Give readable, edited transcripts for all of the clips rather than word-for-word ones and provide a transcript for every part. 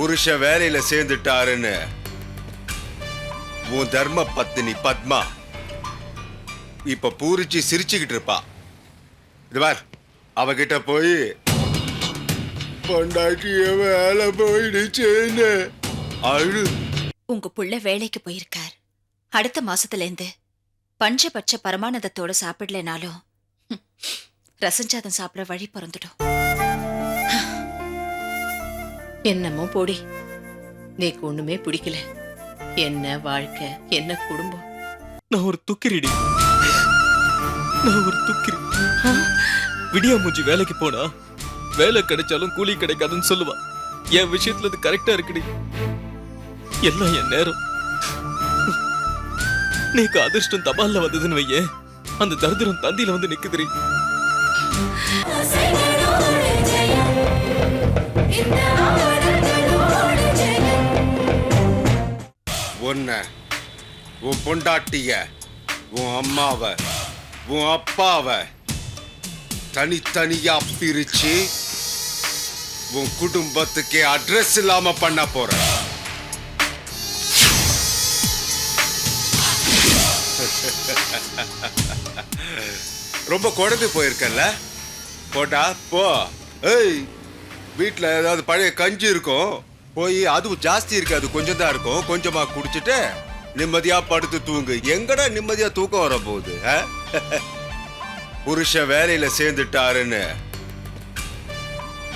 புருஷ வேலையில சேர்ந்துட்டாருன்னு உன் தர்ம பத்தினி பத்மா இப்ப பூரிச்சு சிரிச்சுக்கிட்டு இருப்பா. இது பார், அவகிட்ட போய் பொண்டாட்டிய வேலை போயிடுச்சேன்னு அழு. உங்க புள்ள வேலைக்கு போயிருக்கார். அடுத்த மாசத்துல இருந்து பஞ்சபட்ச பரமானதத்தோட சாப்பிடலனாலும் ரசஞ்சாதம் சாப்பிட வழி பிறந்துடும். என்னமோ போடி, நீக்கு ஒண்ணுமே பிடிக்கல. என்ன வாழ்க்கை, என்ன குடும்பம். நான் ஒரு துக்கிரிடி, நான் ஒரு துக்கிரி. விடியா மூஞ்சி வேலைக்கு போனா வேலை கிடைச்சாலும் கூலி கிடைக்காதுன்னு சொல்லுவா. என் விஷயத்துல அது கரெக்டா இருக்குடி. எல்லாம் என் நேரம். நீக்கு அதிர்ஷ்டம் தபால்ல வந்ததுன்னு வையே, அந்த தரித்திரம் தந்தியில வந்து நிக்குதுரி. உன்னை, உன் பொண்டாட்டிய, உன் அம்மாவ, உன் அப்பாவ தனித்தனியா பிரிச்சு உன் குடும்பத்துக்கே அட்ரஸ் இல்லாம பண்ண போற. ரொம்ப குழம்பு போயிருக்கல, போட்டா போ. ஏய், வீட்டுல ஏதாவது பழைய கஞ்சி இருக்கும், போய் அதுவும் ஜாஸ்தி இருக்காது, கொஞ்சம் தான் இருக்கும், கொஞ்சமா குடிச்சிட்டு நிம்மதியா படுத்து தூங்கு. எங்கடா நிம்மதியா தூக்கம் வர போகுது? புருஷ வேலையில சேர்ந்துட்டாருன்னு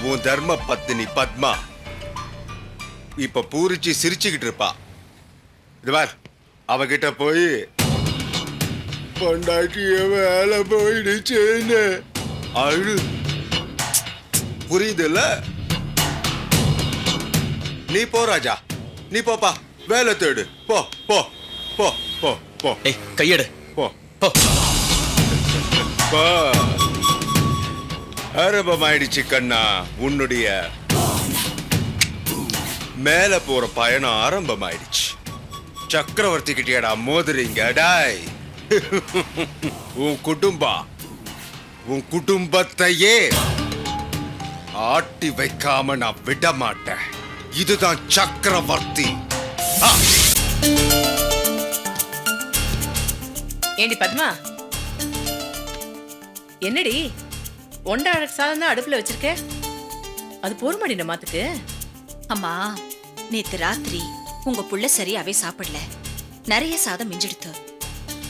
உன் தர்ம பத்தினி பத்மா இப்ப பூரிச்சு சிரிச்சுக்கிட்டு இருப்பா. இது பார், அவகிட்ட போய் பொண்டாட்டிய வேலை போயிடுச்சேன்னு அழு. புரியுதுல்ல? நீ போ ராஜா, நீ போப்பா, வேலை தேடு. போ போ போ போ போ. ஏய், கையெடு. போ போ. போ. ஆரம்பமாயிடுச்சு கண்ணா, உன்னுடைய மேல போற பயணம் ஆரம்பமாயிடுச்சு. சக்கரவர்த்தி கிட்டியடா மோதுறீங்க டாய். உன் குடும்பத்தையே ஆட்டி வைக்காம நான் விட மாட்டேன். இதுதான் சக்கரவர்த்தி. ஏண்டி பத்மா, என்னடி ஒன்றாட சாதம் தான் அடுப்புல வச்சிருக்க? அது போருமாடி நம்மத்துக்கு? அம்மா, நேத்து ராத்திரி உங்க புள்ள சரியாவே சாப்பிடல. நிறைய சாதம் மிஞ்சிடுத்து.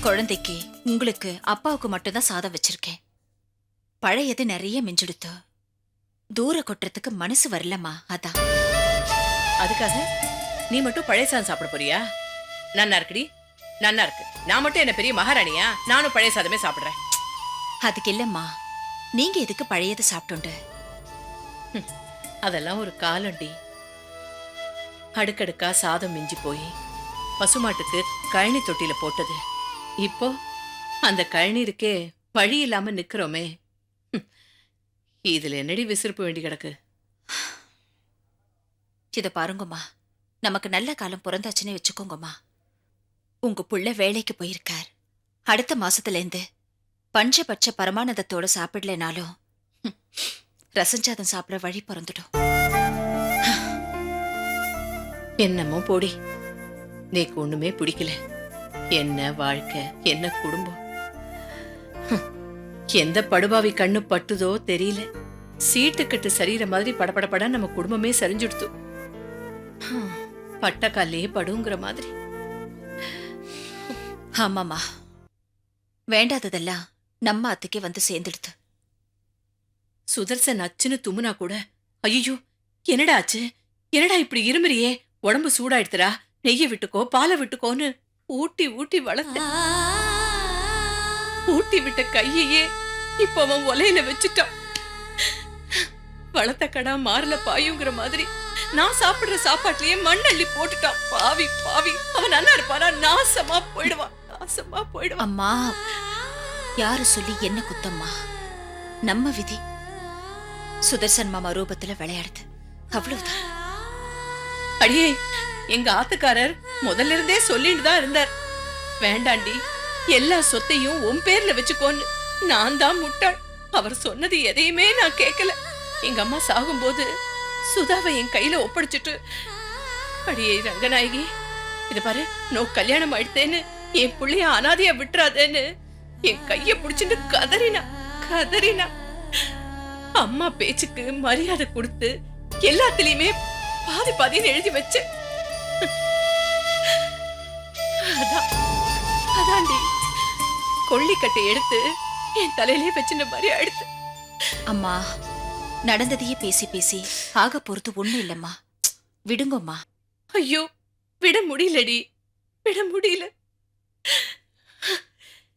குழந்தைக்கு, உங்களுக்கு, அப்பாவுக்கு மட்டும்தான் சாதம் வச்சிருக்கேன். பழையது நிறைய மிஞ்சிடுத்து. தூர கொட்டுறதுக்கு மனசு வரலம்மா, அதான். அதுக்காக நீ மட்டும் பழைய சாதம் சாப்பிட போறியா? நன்னா இருக்குடி, நன்னா இருக்கு. நான் மட்டும் என்ன பெரிய மகாராணியா? நானும் பழைய சாதமே சாப்பிடுறேன். அதுக்கு இல்லம்மா, நீங்க எதுக்கு பழையது சாப்பிட்டுண்டு? அதெல்லாம் ஒரு காலண்டி. அடுக்கடுக்கா சாதம் மிஞ்சி போய் பசுமாட்டுக்கு கழனி தொட்டில போட்டது. இப்போ அந்த கழநீருக்கே வழி இல்லாம நிக்கிறோமே. இதுல என்னடி விசிறுப்பு வேண்டி கிடக்கு? இத பாருங்கம்மா, நமக்கு நல்ல காலம் பிறந்தாச்சுன்னு வச்சுக்கோங்கம்மா. உங்க புள்ள வேலைக்கு போயிருக்கார். அடுத்த மாசத்துல இருந்து பஞ்சபட்ச பரமானதத்தோட சாப்பிடலனாலும் ரசஞ்சாதம் சாப்பிட வழி பிறந்துடும். என்னமோ போடி, நீக்கு ஒண்ணுமே பிடிக்கல. என்ன வாழ்க்கை, என்ன குடும்பம். எந்த படுபாவி கண்ணு பட்டுதோ தெரியல. சீட்டுக்கட்டு சரீர மாதிரி படபடப்பட நம்ம குடும்பமே சரிஞ்சுடுத்து. பட்டக்காலே படுங்கிற மாதிரி. ஆமாமா, வேண்டாததெல்லாம் நம்ம அத்துக்கே வந்து சேர்ந்துடுது. சுதர்சன் அச்சுன்னு தும்முனா கூட, ஐயோ என்னடா ஆச்சு, என்னடா இப்படி இருமுறியே, உடம்பு சூடாயிடுத்துரா, நெய்ய விட்டுக்கோ, பாலை விட்டுக்கோன்னு ஊட்டி ஊட்டி வளர்த்த. ஊட்டி விட்ட கையையே இப்ப அவன் ஒலையில வச்சுட்டான். வளர்த்த கடா மாறல பாயுங்கிற மாதிரி நான் சாப்பிடுற சாப்பாட்டுலயே மண்ணள்ளி போட்டுட்டான். பாவி பாவி, அவன் நல்லா இருப்பானா? நாசமா போயிடுவான், நாசமா போயிடுவான். அம்மா, யாரு சொல்லி என்ன குத்தம்மா? நம்ம விதி சுதர்சன் மாமா ரூபத்துல விளையாடுது, அவ்வளவுதான். அடியே, எங்க ஆத்துக்காரர் முதல்ல இருந்தே சொல்லிட்டு தான் இருந்தார், வேண்டாண்டி எல்லா சொத்தையும் உன் பேர்ல வச்சுக்கோன்னு. நான் தான் முட்டாள். அவர் சொன்னது எதையுமே நான் கேட்கல. எங்க அம்மா சாகும்போது சுதாவை என் கையில ஒப்படைச்சிட்டு, அடியே ரங்கநாயகி, இது பாரு, நோ கல்யாணம் ஆயிடுத்தேன்னு என் புள்ளைய அனாதையா விட்டுறாதேன்னு என் கைய புடிச்சிட்டு கதறினா. அம்மா பேச்சுக்கு மரியாதை கொடுத்து எல்லாத்துலயுமே பாதி பாதின்னு எழுதி வச்சேன். அதாண்டி கொள்ளிக்கட்டை எடுத்து என் தலையிலே வச்சுட்ட மாதிரி ஆயிடுத்து. அம்மா, நடந்ததையே பேசி பேசி ஆக பொறுத்து ஒண்ணு இல்லம்மா. விடுங்கம்மா. ஐயோ, விட முடியலடி, விட முடியல.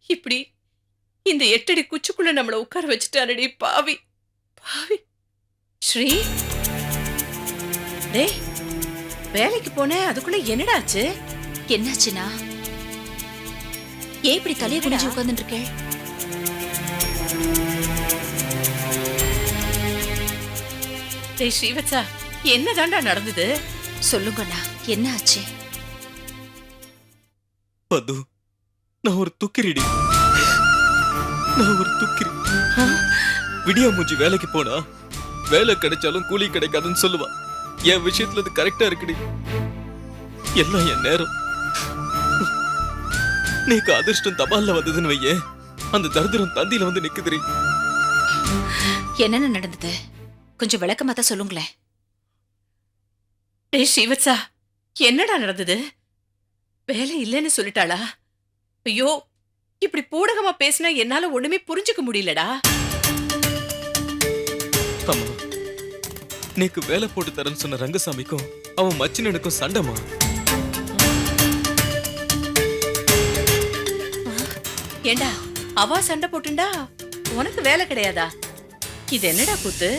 இப்படி இந்த 8 அடி குச்சிக்குள்ள நம்மள உட்கார வச்சுட்டாரடி பாவி. ஸ்ரீ, டேய், வேலைக்கு போனேன், அதுக்குள்ள என்னடாச்சு? என்னாச்சுன்னா, ஏன் இப்படி தலையை குடிச்சு உட்கார்ந்துட்டு இருக்கே? டேய் ஸ்ரீவத்சா, என்னதாண்டா நடந்தது? சொல்லுங்கண்ணா, என்ன ஆச்சு? பது, நான் ஒரு துக்கிரிடி. விடியா மூஞ்சி வேலைக்கு போனா வேலை கிடைச்சாலும் கூலி கிடைக்காதுன்னு சொல்லுவா. என் விஷயத்துல அது கரெக்டா இருக்குடி. எல்லாம் என் நேரம். நீக்கு அதிர்ஷ்டம் தபால்ல வந்ததுன்னு வையே, அந்த தரித்திரம் தந்தியில வந்து நிக்குதுரி. என்னென்ன நடந்தது கொஞ்சம் விளக்கமா தான் சொல்லுங்களேன். டேய் ஸ்ரீவத்சா, என்னடா நடந்தது? வேலை இல்லைன்னு சொல்லிட்டாளா? ஐயோ, இப்படி பூடகமா பேசினா என்னால ஒண்ணுமே புரிஞ்சுக்க முடியலடா. அம்மா, நீக்கு வேலை போட்டு தரேன்னு சொன்ன ரங்கசாமிக்கும் அவன் மச்சினனுக்கும் சண்டைமா. ஏண்டா, அவ சண்டை போட்டுண்டா உனக்கு வேலை கிடையாதா? இது என்னடா கூத்து?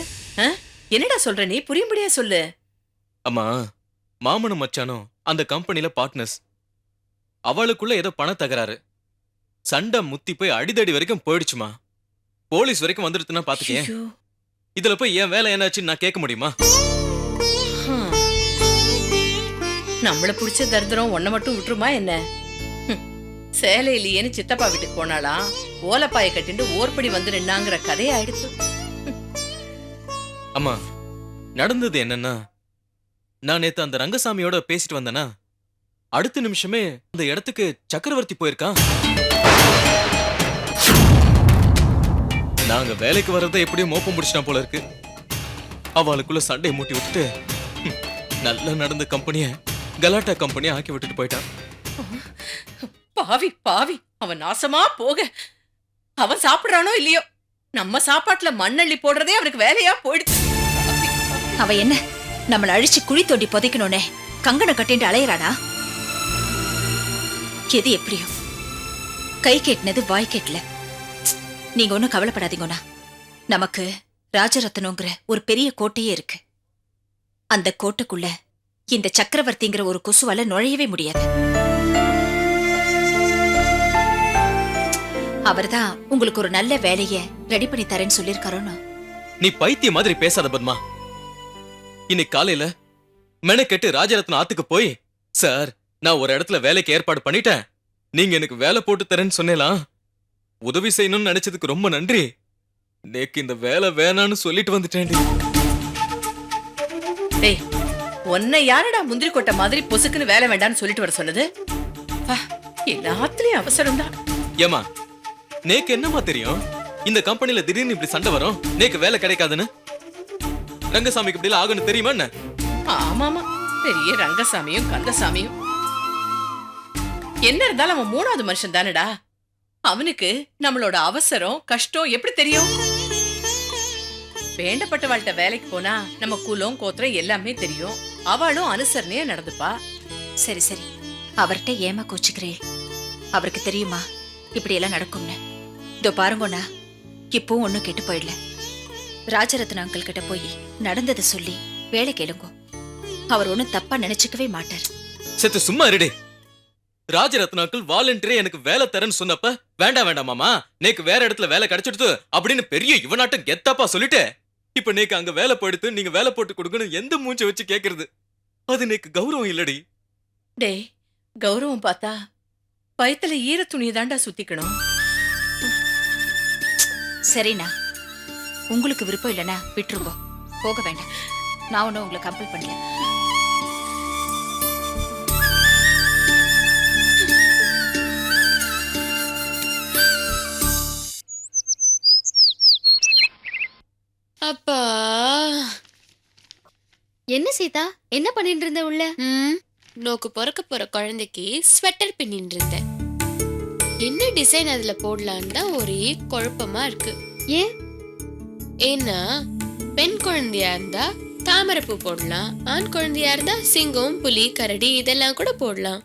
என்னடா சொல்ற நீ? புரியும்படியா சொல்லு. அம்மா, மாமனும் மச்சானும் அந்த கம்பெனில பார்ட்னர்ஸ். அவளுக்குள்ள ஏதோ பண தகராறு. சண்டை முத்தி போய் அடிதடி வரைக்கும் போயிடுச்சுமா. போலீஸ் வரைக்கும் வந்துடுதுன்னா பாத்துக்கேன். ஐயோ, இதுல போய் என் வேலை என்னாச்சுன்னு நான் கேட்க முடியுமா? நம்மள புடிச்ச தரித்திரம் ஒன்ன மட்டும் விட்டுருமா என்ன? சேலை இல்லையேன்னு சித்தப்பா வீட்டுக்கு போனாலாம், ஓலப்பாய கட்டிண்டு ஓர்படி வந்து நின்னாங்கிற கதையை ஆயிடுச்சு. அம்மா, நடந்தது என்னன்னா, நான் நேத்து அந்த ரங்கசாமியோட பேசிட்டு வந்தேனா, அடுத்த நிமிஷமே அந்த இடத்துக்கு சக்கரவர்த்தி போயிருக்கான். நாங்க வேலைக்கு வர்றத எப்படியும் மோப்பம் முடிச்சிட்டான் போல இருக்கு. அவளுக்குள்ள சண்டையை மூட்டி விட்டுட்டு நல்லா நடந்த கம்பெனிய கலாட்டா கம்பெனியை ஆக்கி விட்டுட்டு போயிட்டான். பாவி பாவி, அவன் நாசமா போக. அவன் சாப்பிடுறானோ இல்லையோ, நம்ம சாப்பாட்டுல மண்ணள்ளி போடுறதே அவனுக்கு வேலையா போயிடுச்சு. அவ என்ன நம்மள அழிச்சு குழி தோண்டி புதைக்கணும்னே கங்கணம் கட்டிட்டு அலையறானா? எது எப்படியோ கை கேட்டினது வாய் கேட்டல. நீங்க ஒன்னும் கவலைப்படாதீங்கண்ணா. நமக்கு ராஜரத்னங்கிற ஒரு பெரிய கோட்டையே இருக்கு. அந்த கோட்டைக்குள்ள இந்த சக்கரவர்த்திங்கிற ஒரு கொசுவால நுழையவே முடியாது. அவர்தான் உங்களுக்கு ஒரு நல்ல வேலைய ரெடி பண்ணி தரேன்னு சொல்லிருக்காரோன்னு. நீ பைத்திய மாதிரி பேசாத பத்மா. இன்னைக்கு காலையில மெனக்கெட்டு ராஜரத்னம் ஆத்துக்கு போய், சார், நான் ஒரு இடத்துல வேலைக்கு ஏற்பாடு பண்ணிட்டேன், நீங்க எனக்கு வேலை போட்டு தரேன்னு சொன்னேலாம். உதவி செய்யணும்னு நினைச்சதுக்கு ரொம்ப நன்றி. நேக்கு இந்த வேலை வேணான்னு சொல்லிட்டு வந்துட்டேன். டேய், உன்னை யாரடா முந்திரி கொட்டை மாதிரி பொசுக்குன்னு வேலை வேண்டான்னு சொல்லிட்டு வர சொன்னது? எல்லாத்துலயும் அவசரம் தான். ஏமா, நேக்கு என்னமா தெரியும் இந்த கம்பெனில திடீர்னு இப்படி சண்டை வரும், நேக்கு வேலை கிடைக்காதுன்னு? ரங்கசாமிக்கு இப்படி ஆகுன்னு தெரியுமா என்ன? ஆமாமா, பெரிய ரங்கசாமியும் கந்தசாமியும். என்ன இருந்தாலும் அவன் 3வது மனுஷன் தானடா. அவனுக்கு நம்மளோட அவசரம் கஷ்டம் எப்படி தெரியும்? வேண்டப்பட்டவாள்கிட்ட வேலைக்கு போனா நம்ம குலம் கோத்திரம் எல்லாமே தெரியும். அவளும் அனுசரணையா நடந்துப்பா. சரி சரி, அவர்கிட்ட ஏமா கோச்சுக்கிறே? அவருக்கு தெரியுமா இப்படி எல்லாம் நடக்கும்னு? இதோ பாருங்கண்ணா, இப்பவும் ஒன்னும் கெட்டு போயிடல. ராஜரத்ன அங்கிள் கிட்ட போய் நடந்ததை சொல்லி வேலை கேளுங்க. அவர் ஒன்னும் தப்பா நினைச்சுக்கவே மாட்டார். செத்து சும்மா இருடே. ராஜரத்ன அங்கிள் வாலண்டியரே எனக்கு வேலை தரேன்னு சொன்னப்ப வேண்டாம் வேண்டாம் மாமா, நேக்கு வேற இடத்துல வேலை கிடைச்சிடுது அப்படின்னு பெரிய இவனாட்டம் கெத்தாப்பா சொல்லிட்டு, இப்ப நேக்கு அங்க வேலை போயிடுத்து, நீங்க வேலை போட்டு கொடுக்கணும் எந்த மூஞ்ச வச்சு கேக்குறது? அது நேக்கு கௌரவம் இல்லடி. டேய், கௌரவம் பார்த்தா வயித்துல ஈர துணியை தாண்டா சுத்திக்கணும். சரிண்ணா, உங்களுக்கு விருப்பம் இல்லைன்னா விட்டுருங்க, போக வேண்டாம். நான் ஒன்றும் உங்களை கம்பல் பண்ணல. அப்பா என்ன சீதா, என்ன பண்ணிட்டு இருந்த உள்ள? நோக்கு பிறக்க போற குழந்தைக்கு ஸ்வெட்டர் பின்னிட்டு இருந்தேன். என்ன டிசைன் அதுல போடலான்னு தான் ஒரே குழப்பமா இருக்கு. ஏன்? ஏன்னா பெண் குழந்தையா இருந்தா தாமரைப்பூ போடலாம், ஆண் குழந்தையா இருந்தா சிங்கம், புலி, கரடி இதெல்லாம் கூட போடலாம்.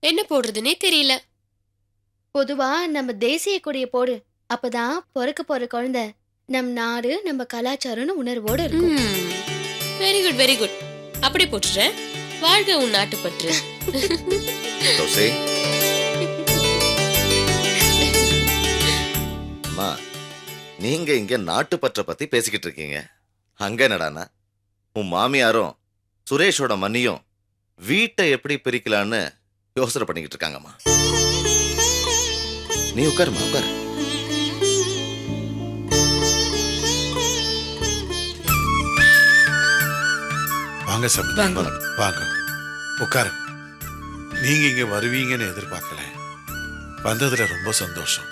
என்ன போடுறதுன்னே தெரியல. பொதுவா நம்ம தேசிய கொடியை போடு, அப்பதான் பிறக்க போற குழந்தை நம் நாடு நம்ம கலாச்சாரம்னு உணர்வோடு இருக்கும். Very good very good. அப்படி போட்டுறேன். வாழ்க உன் நாட்டுப்பற்று. ரோசி அம்மா, நீங்க இங்க நாட்டுப்பற்ற பத்தி பேசிக்கிட்டு இருக்கீங்க. அங்க என்னடானா உன் மாமியாரும் சுரேஷோட மண்ணியும் வீட்டை எப்படி பிரிக்கலான்னு யோசனை பண்ணிக்கிட்டு இருக்காங்கம்மா. நீ உட்காருமா, உட்காரு. வாங்க சம்பந்தி, வாங்க உட்காரு. நீங்க இங்க வருவீங்கன்னு எதிர்பார்க்கல. வந்ததுல ரொம்ப சந்தோஷம்.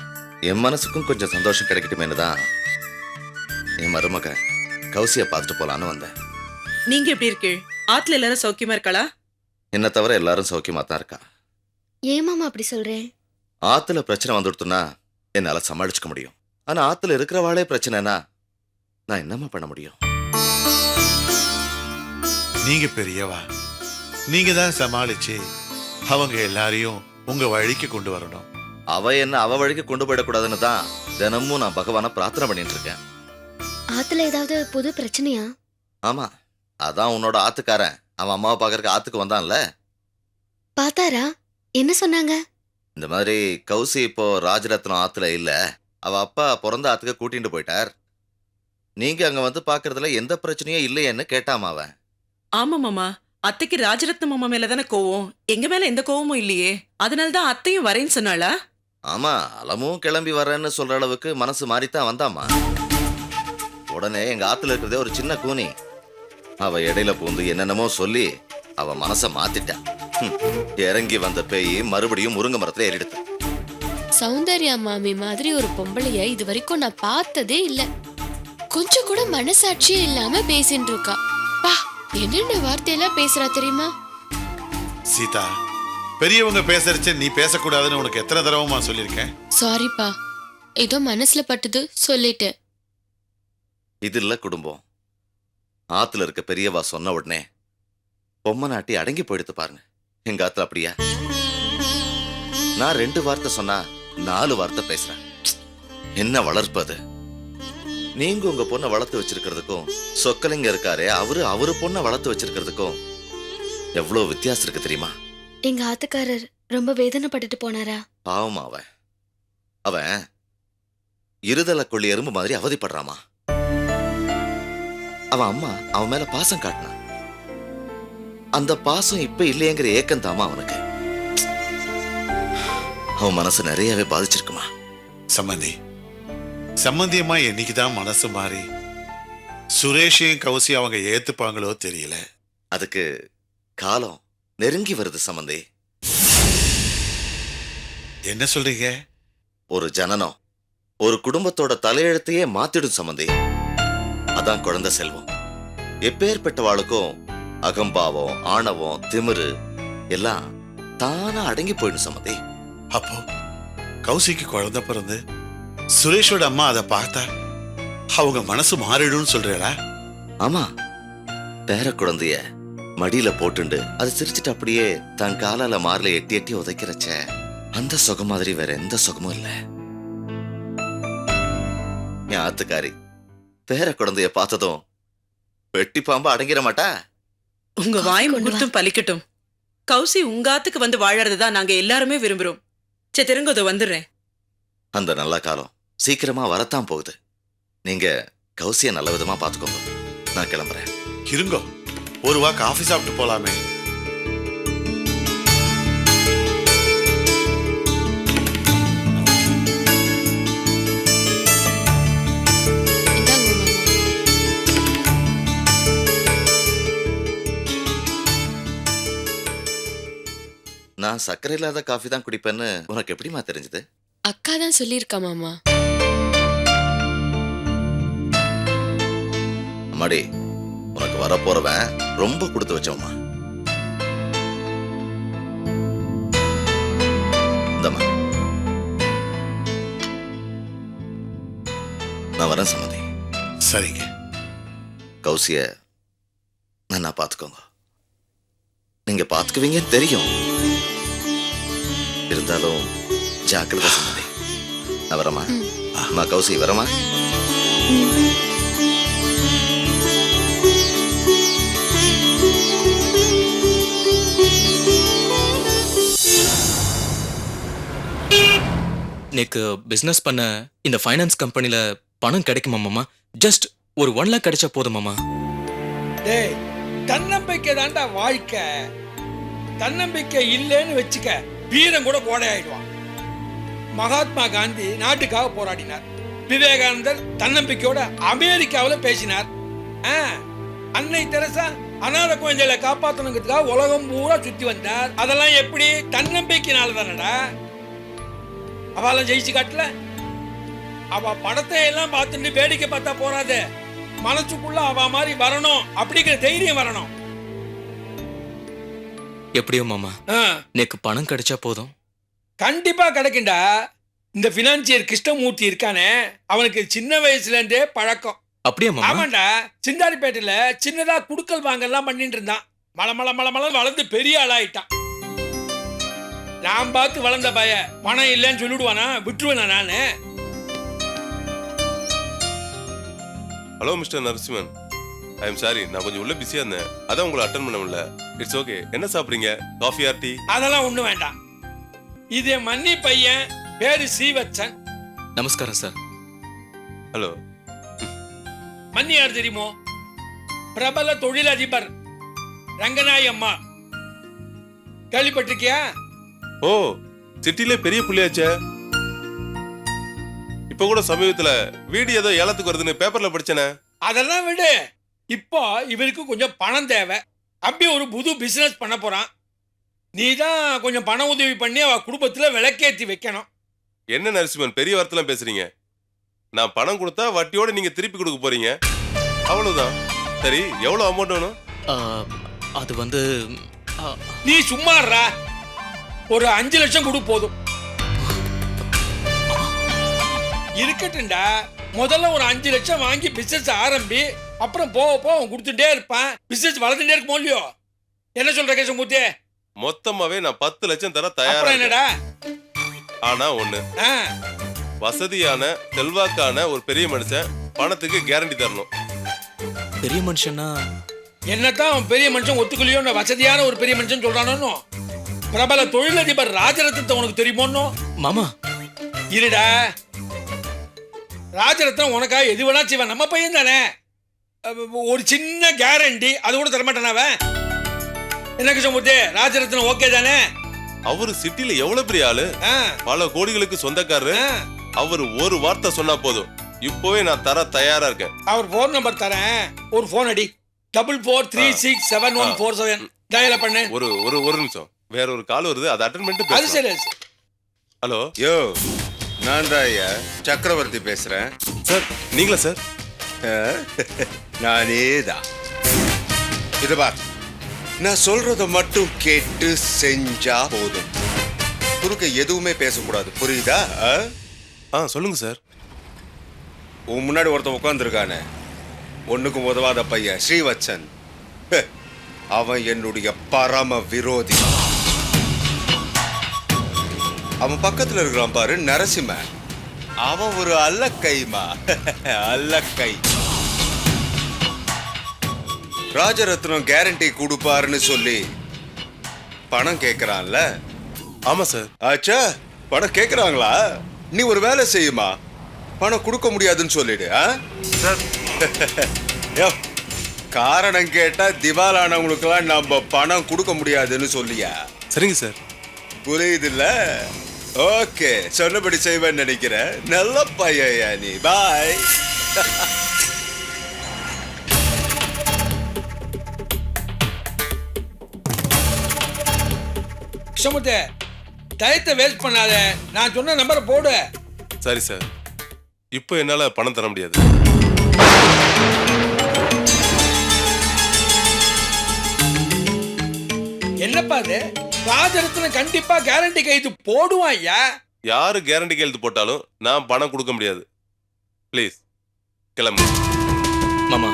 என் மனசுக்கும் கொஞ்சம் சந்தோஷம் கிடைக்கட்டுமேனு தான் என் மருமக கௌசிய பார்த்துட்டு போலான்னு வந்தேன். நீங்க எப்படி இருக்கு? ஆத்துல எல்லாரும் சௌக்கியமா இருக்காளா? என்ன தவிர எல்லாரும் சௌக்கியமா தான் இருக்கா. ஏமாமா அப்படி சொல்றேன்? ஆத்துல பிரச்சனை வந்துடுத்துனா என்னால சமாளிச்சுக்க முடியும். ஆனா ஆத்துல இருக்கிறவாளே பிரச்சனைனா நான் என்னம்மா பண்ண முடியும்? நீங்க பெரியவா, நீங்க தான் சமாளிச்சு அவங்க எல்லாரையும் உங்க வழிக்கு கொண்டு வரணும். அவ என்ன அவ வழிக்கு கொண்டு போயிடக்கூடாதுன்னு தான் தினமும் நான் பகவான பிரார்த்தனை பண்ணிட்டு இருக்கேன். ஆத்துல ஏதாவது புது பிரச்சனையா? ஆமா, அதான் உன்னோட ஆத்துக்காரன் அவன் அம்மாவை பாக்கறதுக்கு ஆத்துக்கு வந்தான்ல. பார்த்தாரா? என்ன சொன்னாங்க? இந்த மாதிரி கௌசி இப்போ ராஜரத்னம் ஆத்துல இல்ல, அவ அப்பா பிறந்த ஆத்துக்கு கூட்டிட்டு போயிட்டார். நீங்க அங்க வந்து பாக்குறதுல எந்த பிரச்சனையும் இல்லையேன்னு கேட்டாமா அவன். ஆமா மாமா, அத்தைக்கு ராஜரத்ன மாமா மேலதானே கோவம், எங்க மேல எந்த கோவமும் இல்லையே. அதனாலதான் அத்தையும் வரேன்னு சொன்னாளா? ஆமா, அலமும் கிளம்பி வரேன்னு சொல்ற அளவுக்கு மனசு மாறித்தான் வந்தாமா. உடனே எங்க ஆத்துல இருக்கிறதே ஒரு சின்ன கூனி, அவ இடையில பூந்து என்னென்னமோ சொல்லி அவ மனச மாத்திட்டா. இறங்கி வந்த பேய் மறுபடியும் முருங்கை மரத்துல ஏறிடுது. சௌந்தர்யா மாமி மாதிரி ஒரு பொம்பளைய இது வரைக்கும் நான் பார்த்ததே இல்ல. கொஞ்சம் கூட மனசாட்சியே இல்லாம பேசிட்டு இருக்கா. பா, என்னென்ன வார்த்தையெல்லாம் பேசுறா தெரியுமா? சீதா, பெரியவங்க பேசறச்ச நீ பேசக்கூடாதுன்னு உனக்கு எத்தனை தடவைமா சொல்லியிருக்கேன்? சாரிப்பா, ஏதோ மனசுல பட்டது சொல்லிட்டேன். இது இல்ல குடும்பம். ஆத்துல இருக்க பெரியவா சொன்ன உடனே பொம்மை நாட்டி அடங்கி போயிடுத்து பாருங்க. எங்க ஆத்துல அப்படியா? நான் 2 வார்த்தை சொன்னா 4 வார்த்தை பேசுறேன். என்ன வளர்ப்பு அது? நீங்க உங்க பொண்ணை வளர்த்து வச்சிருக்கிறதுக்கும் சொக்கலிங்க இருக்காரே அவரு பொண்ணை வளர்த்து வச்சிருக்கிறதுக்கும் எவ்வளவு வித்தியாசம் இருக்கு தெரியுமா? எங்க ஆத்துக்காரர் ரொம்ப வேதனைப்பட்டுட்டு போனாரா? பாவமா அவன் இருதலை கொள்ளி எறும்பு மாதிரி அவதிப்படுறாமா. அவன் அம்மா அவன் மேல பாசம் காட்டினான். அந்த பாசம் இப்ப இல்லையங்கிற ஏக்கம் தாமா அவனுக்கு. அவன் மனசு நிறையவே பாதிச்சிருக்குமா. சம்பந்தியம்மா என்னைக்குதான் மனசு மாறி சுரேஷையும் கௌசி அவங்க ஏத்துப்பாங்களோ தெரியல. அதுக்கு காலம் நெருங்கி வருது சம்பந்தி. என்ன சொல்றீங்க? ஒரு ஜனனம் ஒரு குடும்பத்தோட தலையெழுத்தையே மாத்திடும் சம்பந்தி. அதான் குழந்தை செல்வம். எப்பேற்பட்டவாளுக்கும் அகம்பாவம், ஆணவம், திமிரு எல்லாம் தானா அடங்கி போயிடும் சம்பந்தி. அப்போ கௌசிக்கு குழந்தை பிறந்து சுரேஷோட அம்மா அதை பார்த்தா அவங்க மனசு மாறிடும் சொல்றா? ஆமா, பேர குழந்தைய மடியில போட்டுண்டு அது சிரிச்சுட்டு அப்படியே தன் காலால மார்ல எட்டி எட்டி உதைக்கிறச்ச அந்த சுகம் மாதிரி வேற எந்த சுகமும் இல்ல. என் ஆத்துக்காரி பேர குழந்தைய பார்த்ததும் வெட்டி பாம்பு அடங்கிட மாட்டா. உங்க வாய் முகூர்த்தம் பலிக்கட்டும். கௌசி உங்க ஆத்துக்கு வந்து வாழறதுதான் நாங்க எல்லாருமே விரும்புறோம். சே, திருங்க வந்துடுறேன். அந்த நல்ல காலம் சீக்கிரமா வரத்தான் போகுது. நீங்க கௌசிய நல்ல விதமா பாத்துக்கோங்க. நான் கிளம்புறேன். இருங்கோ, ஒரு வா காஃபி சாப்பிட்டு போலாமே. இந்தாங்க மாமா. நான் சர்க்கரை இல்லாத காஃபி தான் குடிப்பேன்னு உனக்கு எப்படிமா தெரிஞ்சது? அக்கா தான் சொல்லியிருக்கா மாமா. அம்மாடி, உனக்கு வரப்போறவன் ரொம்ப கொடுத்து வச்சவம்மா. இந்தம்மா, நான் வரேன் சம்மதி. சரிங்க. கௌசிய நான் பாத்துக்கோங்க. நீங்க பாத்துக்குவீங்கன்னு தெரியும், இருந்தாலும் ஜாக்கிரதை சம்மதி. நான் வரமா? அம்மா கௌசி வரமா? எனக்கு பிசினஸ் பண்ண இந்த ஃபைனான்ஸ் கம்பெனில பணம் கிடைக்குமா மாமா? ஜஸ்ட் ஒரு 1 lakh கிடைச்சா போதும் மாமா. டேய், தன்னம்பிக்கை தாண்டா வாழ்க்கை. தன்னம்பிக்கை இல்லைன்னு வச்சுக்க, வீரம் கூட கோடையாயிடுவான். மகாத்மா காந்தி நாட்டுக்காக போராடினார். விவேகானந்தர் தன்னம்பிக்கையோட அமெரிக்காவில் பேசினார். அன்னை தெரசா அநாத குழந்தைகளை காப்பாற்றணுங்கிறதுக்காக உலகம் பூரா சுத்தி வந்தார். அதெல்லாம் எப்படி? தன்னம்பிக்கைனால தானடா. அவெல்லாம் ஜெயிச்சு காட்டல. அவ படத்தை எல்லாம் பார்த்துட்டு வேடிக்கை பார்த்தா போறாது, மனசுக்குள்ள அவ மாதிரி வரணும், அப்படிங்கிற தைரியம் வரணும். எப்படியோ மாமா, எனக்கு பணம் கிடைச்சா போதும். கண்டிப்பா கிடைக்கும்டா. இந்த பினான்சியர் கிருஷ்ணமூர்த்தி இருக்கானே, அவனுக்கு சின்ன வயசுல இருந்தே பழக்கம். அப்படியே மாமா? ஆமாண்டா, சிந்தாரிப்பேட்டையில சின்னதா குடுக்கல் வாங்கலாம் பண்ணிட்டு இருந்தான். மலை வளர்ந்து பெரிய ஆளாயிட்டான். நான் பார்த்து வளர்ந்த பய பணம் இல்லைன்னு சொல்லிடுவானா? விட்டுருவேனா நானு? Hello mister Narasimhan, I am sorry, நான் கொஞ்சம் உள்ள பிஸியா இருந்தேன், அதான் உங்களை அட்டன் பண்ண முடியல. It's okay. என்ன சாப்பிடுறீங்க? Coffee or tea? அதெல்லாம் ஒண்ணு வேண்டாம். இது மன்னி பையன், பேரு ஸ்ரீவத்சன். நமஸ்காரம் சார். ஹலோ. மன்னி யார் தெரியுமோ? பிரபல தொழிலதிபர் ரங்கநாயகி அம்மா. கேள்விப்பட்டிருக்கியா? ஓ, சிட்டிலே பெரிய புள்ளியாச்சே. இப்ப கூட சமீபத்துல வீடு ஏதோ ஏலத்துக்கு வருதுன்னு பேப்பர்ல படிச்சேனே. அதெல்லாம் விடு. இப்போ இவருக்கு கொஞ்சம் பணம் தேவை. அப்படி ஒரு புது பிசினஸ் பண்ண போறான். நீ தான் கொஞ்சம் பண உதவி பண்ணி அவ குடும்பத்துல விளக்கேத்தி வைக்கணும். என்ன நரசிம்மன், பெரிய வார்த்தைலாம் பேசுறீங்க? நான் பணம் கொடுத்தா வட்டியோட நீங்க திருப்பி கொடுக்க போறீங்க, அவ்வளவுதான். சரி, எவ்வளவு அமௌண்ட் வேணும்? அது வந்து நீ சும்மாறா. ஒரு 5 லட்சம் கொடு போதும். இருக்கட்டும்டா. முதல்ல ஒரு 5 லட்சம் வாங்கி பிசினஸ் ஆரம்பி, அப்புறம் போக போக கொடுத்துட்டே இருப்பான். பிசினஸ் வளர்ந்துட்டே இருக்குமோ இல்லையோ? என்ன சொல்ற கிருஷ்ணமூர்த்தி? மொத்தமாவே நான் 10 லட்சம் தர தயாரா. அப்புறம் என்னடா? ஆனா ஒண்ணு, வசதியான செல்வாக்கான ஒரு பெரிய மனுஷன் பணத்துக்கு கேரண்டி தரணும். பெரிய மனுஷனா? என்னத்தான் அவன் பெரிய மனுஷன் ஒத்துக்கலையோ, வசதியான ஒரு பெரிய மனுஷன் சொல்றானோ? பிரபல தொழிலதிபர் ராஜரத்னத்தை உனக்கு தெரியுமோன்னு? மாமா இருடா, ராஜரத்னம் உனக்காக எது வேணா செய்வான். நம்ம பையன் தானே. ஒரு சின்ன கேரண்டி அது கூட தரமாட்டான. என்ன கிருஷ்ணமூர்த்தி, ராஜரத்னம் ஓகே தானே? அவரு சிட்டில எவ்வளவு பெரிய ஆளு, பல கோடிகளுக்கு சொந்தக்காரரு. அவர் ஒரு வார்த்தை சொன்னா போதும், இப்பவே நான் தர தயாரா இருக்கேன். அவர் போன் நம்பர் தரேன், ஒரு போன் அடி. 44367147 டயல் பண்ணு. ஒரு நிமிஷம், வேற ஒரு கால் வருது, அதை அட்டெண்ட் பண்ணிட்டு அது சரி. ஹலோ. யோ, நான் தான் ஐயா சக்கரவர்த்தி பேசுறேன். சார், நீங்களா சார்? நானே தான். இது பார், நான் சொல்றத மட்டும் கேட்டு செஞ்சா போதும். குறுக்க எதுவுமே பேசக்கூடாது, புரியுதா? சொல்லுங்க சார். உன் முன்னாடி ஒருத்தன் உட்காந்துருக்கானே, ஒண்ணுக்கும் உதவாத பையன் ஸ்ரீவத்சன். அவன் என்னுடைய பரம விரோதி. அவன் பக்கத்துல இருக்கிறான் பாரு, நரசிம்மன். அவன் ஒரு அல்லக்கைமா. அல்லக்கை. ராஜரத்னம் கேரண்டி கொடுப்பாருன்னு சொல்லி பணம் கேட்கறான்ல. ஆமா சார். ஆச்சா, பணம் கேட்கறாங்களா? நீ ஒரு வேலை செய்யுமா, பணம் கொடுக்க முடியாதுன்னு சொல்லிடு. காரணம் கேட்டா திவாலானவங்களுக்கெல்லாம் நம்ம பணம் கொடுக்க முடியாதுன்னு சொல்லியா? சரிங்க சார். புரியுது இல்ல? ஓகே, சொன்னபடி செய்வேன்னு நினைக்கிறேன். நல்ல பையா நீ. பாய். கிருஷ்ணமூர்த்தி டயத்தை வேஸ்ட் பண்ணாத, நான் சொன்ன நம்பரை போடு. சரி சார், இப்போ என்னால பணம் தர முடியாது. என்னப்பா இது? ராஜரத்னம் கண்டிப்பா கேரண்டி கைது போடுவான் ஐயா. யாரு கேரண்டி கையெழுத்து போட்டாலும் நான் பணம் கொடுக்க முடியாது. ப்ளீஸ் கிளம்பு. மாமா,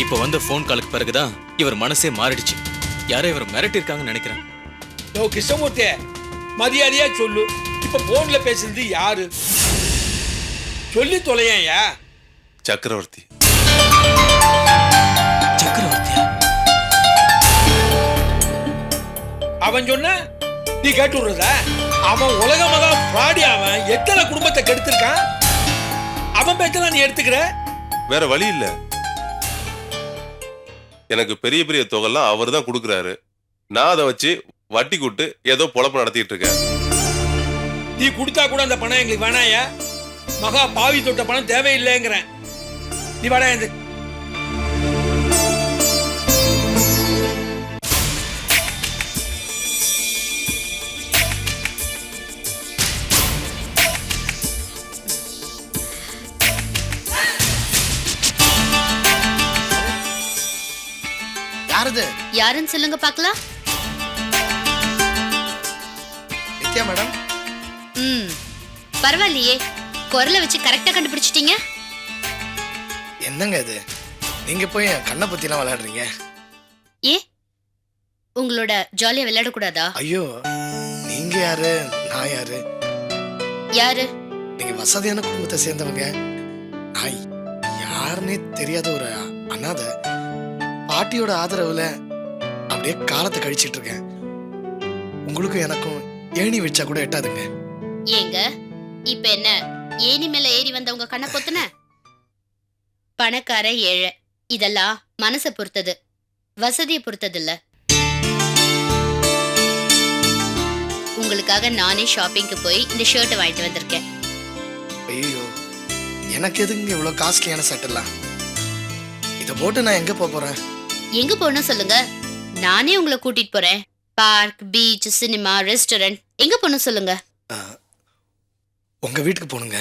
இப்ப வந்த ஃபோன் காலுக்கு பிறகுதான் இவர் மனசே மாறிடுச்சு. யாரோ இவர் மிரட்டிருக்காங்கன்னு நினைக்கிறேன். ஓ கிருஷ்ணமூர்த்தி, மரியாதையா சொல்லு, இப்ப போன்ல பேசுறது யாரு? சொல்லி தொலையா? சக்கரவர்த்தி. சக்கரவர்த்தியா? அவன் சொன்ன நீ கேட்டு விடுறதா? அவன் உலக மகா ஃப்ராடி. அவன் எத்தனை குடும்பத்தை கெடுத்திருக்கான். அவன் பேச்செல்லாம் நீ எடுத்துக்கிற? வேற வழி இல்ல. எனக்கு பெரிய பெரிய தொகைலாம் அவர் தான் கொடுக்குறாரு. நான் அதை வச்சு வட்டி கூட்டு ஏதோ பொழப்பு நடத்திட்டு இருக்கேன். நீ கொடுத்தா கூட அந்த பணம் எங்களுக்கு வேணாயா? மகா பாவி தொட்ட பணம் தேவையில்லைங்கிறேன். நீ வாடா. யாரது? யாருன்னு சொல்லுங்க பார்க்கலாம். நித்யா மேடம். பரவாயில்லையே, குரலை வச்சு கரெக்டா கண்டுபிடிச்சிட்டீங்க. என்னங்க இது? நீங்க போய் என் கண்ணை பத்திலாம் விளையாடுறீங்க? ஏ, உங்களோட ஜாலியா விளையாடக்கூடாதா? ஐயோ, நீங்க யாரு, நான் யாரு? யாரு? நீங்க வசதியான குடும்பத்தை சேர்ந்தவங்க. நான் யாருன்னே தெரியாத ஒரு அனாதை. பாட்டியோட ஆதரவுல அப்படியே காலத்தை கழிச்சிட்டு இருக்கேன். உங்களுக்கும் எனக்கும் ஏணி வச்சா கூட எட்டாதுங்க. ஏங்க, இப்ப என்ன ஏணி மேல ஏறி வந்தவங்க கண்ணை பொத்துன? பணக்கார ஏழை இதெல்லாம் மனசை பொறுத்தது, வசதியை பொறுத்தது இல்ல. உங்களுக்காக நானே ஷாப்பிங்க்கு போய் இந்த ஷர்ட்டை வாங்கிட்டு வந்திருக்கேன். ஐயோ, எனக்கு எதுங்க இவ்வளவு காஸ்ட்லியான சட்டெல்லாம்? இதை போட்டு நான் எங்க போறேன்? எங்க போகணும் சொல்லுங்க, நானே உங்களை கூட்டிட்டு போறேன். பார்க், பீச், சினிமா, ரெஸ்டாரண்ட், எங்க போகணும் சொல்லுங்க. உங்க வீட்டுக்கு போனுங்க.